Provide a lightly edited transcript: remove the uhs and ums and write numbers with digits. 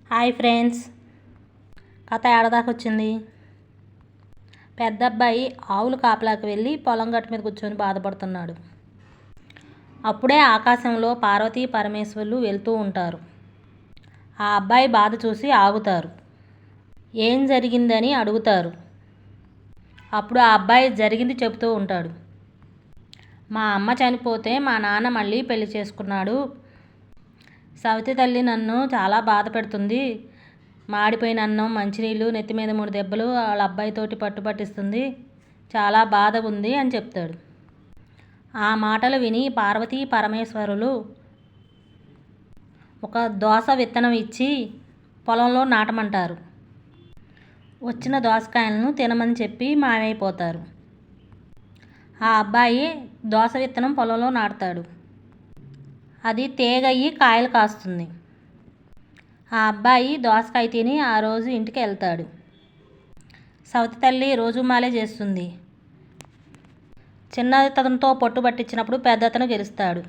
Hi friends, కథ ఏడదాకా వచ్చింది. పెద్ద అబ్బాయి ఆవులు కాపలాకి వెళ్ళి పొలం గట్టు మీద కూర్చొని బాధపడుతున్నాడు. అప్పుడే ఆకాశంలో పార్వతీ పరమేశ్వరులు వెళ్తూ ఉంటారు. ఆ అబ్బాయి బాధ చూసి ఆగుతారు. ఏం జరిగిందని అడుగుతారు. అప్పుడు ఆ అబ్బాయి జరిగింది చెబుతూ ఉంటాడు. మా అమ్మ చనిపోతే మా నాన్న మళ్ళీ పెళ్లి చేసుకున్నాడు. సవితి తల్లి నన్ను చాలా బాధ పెడుతుంది. మాడిపోయిన అన్నం, మంచినీళ్ళు, నెత్తి మీద 3 దెబ్బలు వాళ్ళ అబ్బాయితోటి పట్టిస్తుంది. చాలా బాధగా ఉంది అని చెప్తాడు. ఆ మాటలు విని పార్వతీ పరమేశ్వరులు ఒక దోస విత్తనం ఇచ్చి పొలంలో నాటమంటారు. వచ్చిన దోసకాయలను తినమని చెప్పి మాయమైపోతారు. ఆ అబ్బాయి దోస విత్తనం పొలంలో నాటుతాడు. అది తీగయ్యి కాయలు కాస్తుంది. ఆ అబ్బాయి దోసకాయ తిని ఆ రోజు ఇంటికి వెళ్తాడు. సవతి తల్లి రోజు మాలే చేస్తుంది. చిన్నతనంతో పొట్టు పట్టించినప్పుడు పెద్దతను గెలుస్తాడు.